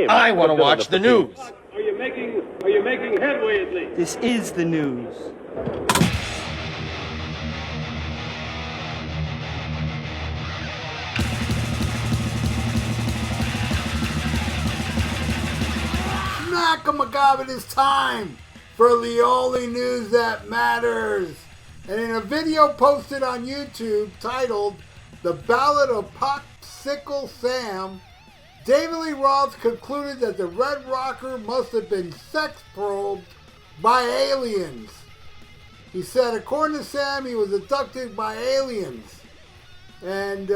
him. I want to watch the news. Are you making headway at least? This is the news. Smack-a-macabre, it is time for the only news that matters. And in a video posted on YouTube titled The Ballad of Popsicle Sam, David Lee Roth concluded that the Red Rocker must have been sex probed by aliens. He said, according to Sam, he was abducted by aliens. And,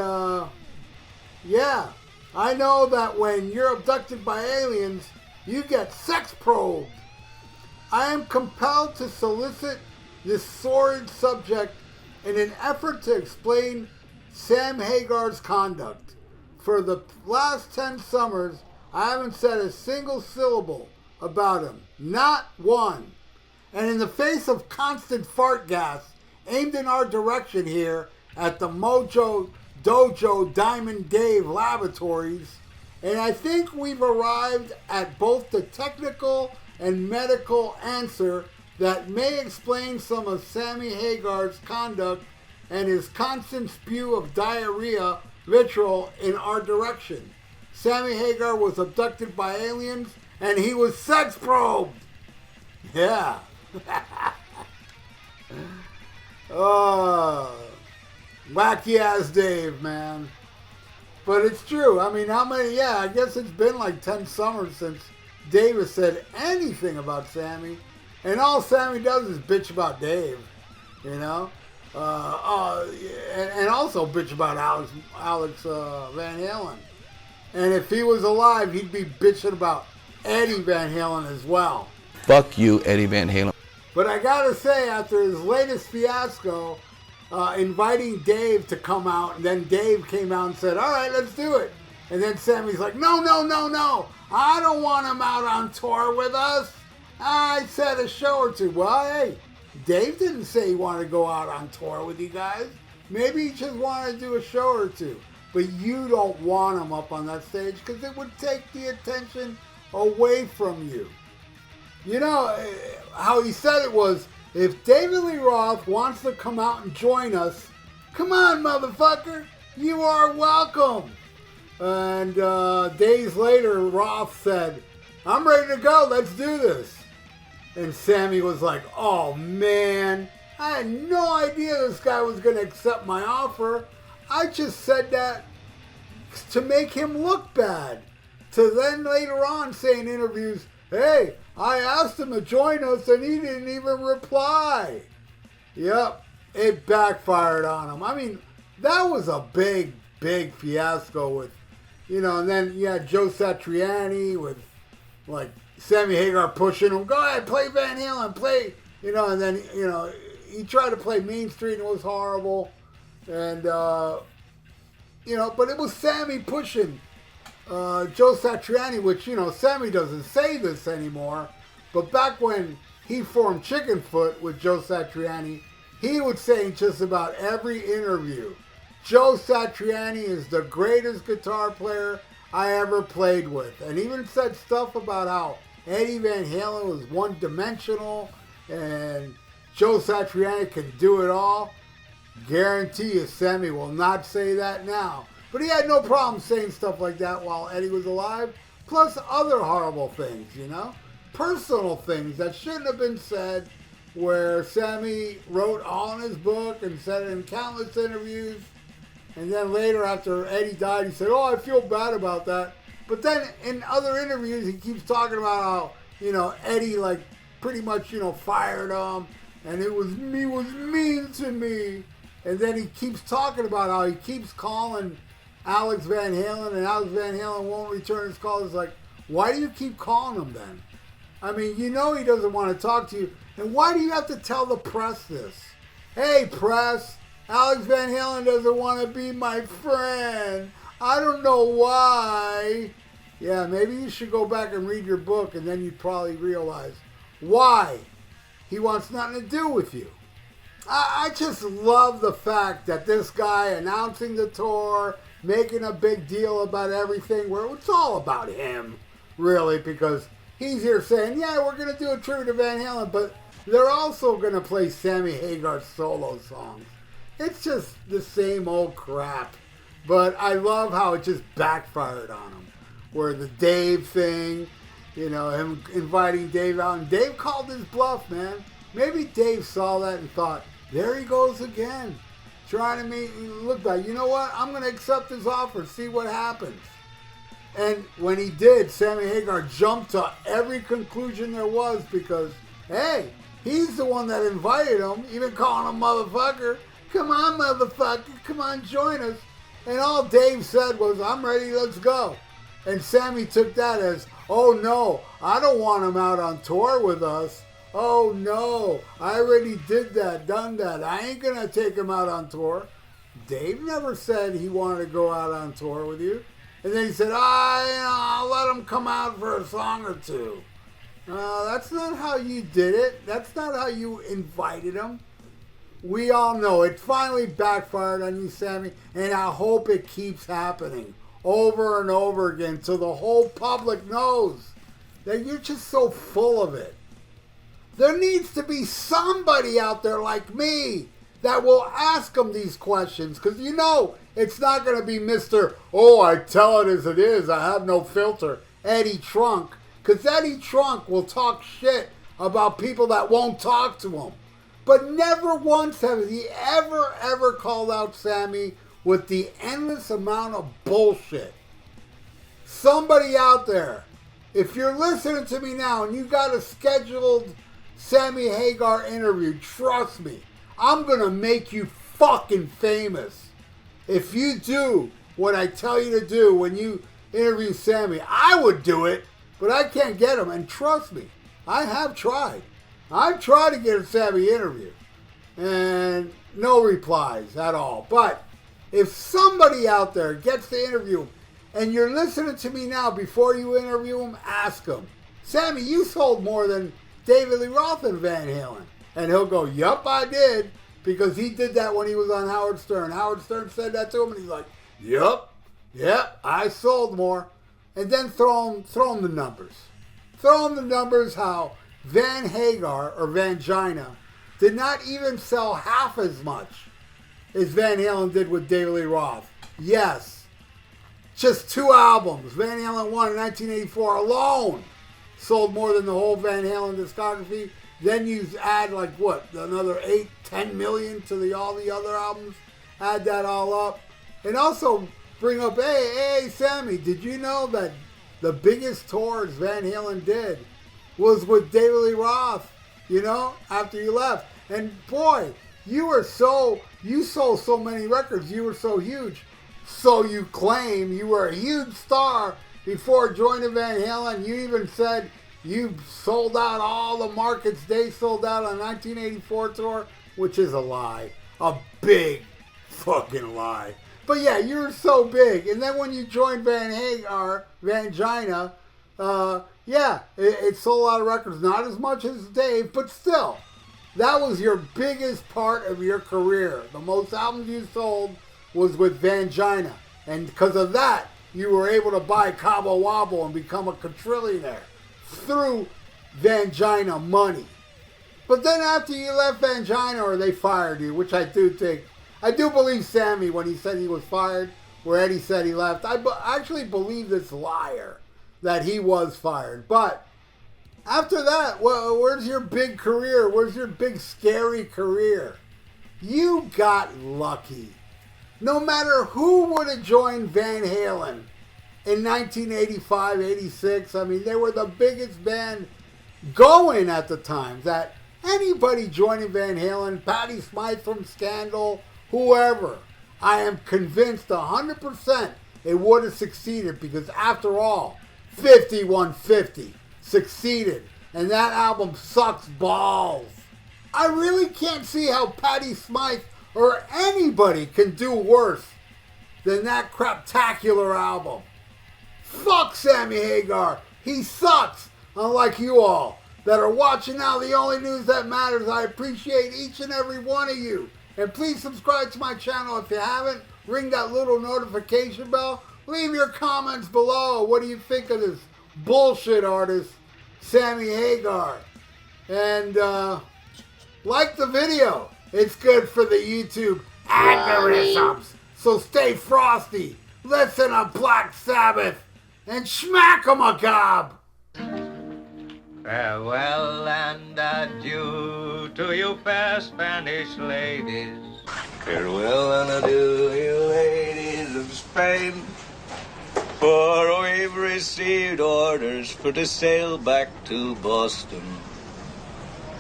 yeah, I know that when you're abducted by aliens, you get sex probed. I am compelled to solicit this sordid subject in an effort to explain Sam Hagar's conduct. For the last 10 summers, I haven't said a single syllable about him. Not one. And in the face of constant fart gas aimed in our direction here at the Mojo Dojo Diamond Dave Laboratories, and I think we've arrived at both the technical and medical answer that may explain some of Sammy Hagar's conduct and his constant spew of diarrhea vitriol in our direction. Sammy Hagar was abducted by aliens and he was sex probed. Yeah. Oh, wacky ass Dave, man. But it's true. I mean, how many? Yeah, I guess it's been like 10 summers since Dave has said anything about Sammy. And all Sammy does is bitch about Dave, you know? And also bitch about Alex Van Halen. And if he was alive, he'd be bitching about Eddie Van Halen as well. Fuck you, Eddie Van Halen. But I gotta say, after his latest fiasco, inviting Dave to come out, and then Dave came out and said, all right, let's do it. And then Sammy's like, no. I don't want him out on tour with us. I said a show or two. Well, hey, Dave didn't say he wanted to go out on tour with you guys. Maybe he just wanted to do a show or two. But you don't want him up on that stage because it would take the attention away from you. You know, how he said it was, if David Lee Roth wants to come out and join us, come on, motherfucker. You are welcome. And days later, Roth said, I'm ready to go. Let's do this. And Sammy was like, oh, man. I had no idea this guy was going to accept my offer. I just said that to make him look bad. To then later on say in interviews, hey, I asked him to join us and he didn't even reply. Yep, it backfired on him. I mean, that was a big fiasco with, you know, and then you had Joe Satriani with, like, Sammy Hagar pushing him, go ahead, play Van Halen, play, you know, and then, you know, he tried to play Mean Street and it was horrible. And, you know, but it was Sammy pushing Joe Satriani, which, you know, Sammy doesn't say this anymore, but back when he formed Chickenfoot with Joe Satriani, he would say in just about every interview, Joe Satriani is the greatest guitar player I ever played with. And even said stuff about how Eddie Van Halen was one-dimensional and Joe Satriani can do it all. Guarantee you Sammy will not say that now. But he had no problem saying stuff like that while Eddie was alive. Plus other horrible things, you know? Personal things that shouldn't have been said, where Sammy wrote all in his book and said it in countless interviews. And then later, after Eddie died, he said, oh, I feel bad about that. But then in other interviews, he keeps talking about how, you know, Eddie, like, pretty much, you know, fired him. And it was mean to me. And then he keeps talking about how he keeps calling Alex Van Halen, and Alex Van Halen won't return his call. It's like, why do you keep calling him then? I mean, you know he doesn't want to talk to you. And why do you have to tell the press this? Hey, press, Alex Van Halen doesn't want to be my friend. I don't know why. Yeah, maybe you should go back and read your book, and then you'd probably realize why he wants nothing to do with you. I just love the fact that this guy announcing the tour, making a big deal about everything, where it's all about him. really, because he's here saying, yeah, we're going to do a tribute to Van Halen, but they're also going to play Sammy Hagar's solo songs. It's just the same old crap. But I love how it just backfired on him. Where the Dave thing, you know, him inviting Dave out, and Dave called his bluff, man. Maybe Dave saw that and thought, there he goes again. Trying to make look like, you know what, I'm going to accept his offer, see what happens. And when he did, Sammy Hagar jumped to every conclusion there was because, hey, he's the one that invited him, even calling him motherfucker. Come on, motherfucker, come on, join us. And all Dave said was, I'm ready, let's go. And Sammy took that as, oh no, I don't want him out on tour with us. Oh no, I already did that, done that. I ain't going to take him out on tour. Dave never said he wanted to go out on tour with you. And then he said, I'll let him come out for a song or two. That's not how you did it. That's not how you invited him. We all know it finally backfired on you, Sammy, and I hope it keeps happening over and over again till the whole public knows that you're just so full of it. There needs to be somebody out there like me that will ask them these questions, because you know it's not going to be Mr. Oh, I tell it as it is, I have no filter, Eddie Trunk, because Eddie Trunk will talk shit about people that won't talk to him. But never once has he ever called out Sammy with the endless amount of bullshit. Somebody out there, if you're listening to me now and you got a scheduled Sammy Hagar interview, trust me, I'm going to make you fucking famous. If you do what I tell you to do when you interview Sammy, I would do it, but I can't get him. And trust me, I have tried. I've tried to get a Sammy interview, and no replies at all. But if somebody out there gets to interview him, and you're listening to me now before you interview him, ask him, Sammy, you sold more than David Lee Roth and Van Halen. And he'll go, yup, I did, because he did that when he was on Howard Stern. Howard Stern said that to him, and he's like, yup, I sold more. And then throw him the numbers. Throw him the numbers how Van Hagar, or Vangina, did not even sell half as much as Van Halen did with David Lee Roth. Yes, just 2 albums. Van Halen 1 in 1984 alone sold more than the whole Van Halen discography. Then you add like what, another 8-10 million to all the other albums. Add that all up. And also bring up, hey, Sammy, did you know that the biggest tours Van Halen did was with David Lee Roth, you know, after you left? And boy, you sold so many records, you were so huge. So you claim you were a huge star before joining Van Halen. You even said you sold out all the markets they sold out on 1984 tour, which is a lie. A big fucking lie. But yeah, you were so big. And then when you joined Van Hagar, Vangina, it sold a lot of records. Not as much as Dave, but still. That was your biggest part of your career. The most albums you sold was with Vangina. And because of that, you were able to buy Cabo Wabo and become a quadrillionaire through Vangina money. But then after you left Vangina, or they fired you, which I do believe Sammy when he said he was fired, where Eddie said he left. I actually believe this liar that he was fired. But after that, well, where's your big career? Where's your big scary career? You got lucky. No matter who would have joined Van Halen in 1985, 86, I mean, they were the biggest band going at the time. That anybody joining Van Halen, Patti Smythe from Scandal, whoever, I am convinced 100% it would have succeeded, because after all, 5150 succeeded, and that album sucks balls. I really can't see how Patti Smythe or anybody can do worse than that craptacular album. Fuck Sammy Hagar. He sucks, unlike you all that are watching now The Only News That Matters. I appreciate each and every one of you. And please subscribe to my channel if you haven't. Ring that little notification bell. Leave your comments below. What do you think of this bullshit artist, Sammy Hagar. And like the video. It's good for the YouTube algorithms. So stay frosty, listen to Black Sabbath, and smack 'em a gob. Farewell and adieu to you fair Spanish ladies. Farewell and adieu, you ladies of Spain. For we've received orders for to sail back to Boston.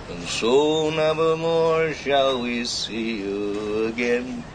And so nevermore shall we see you again.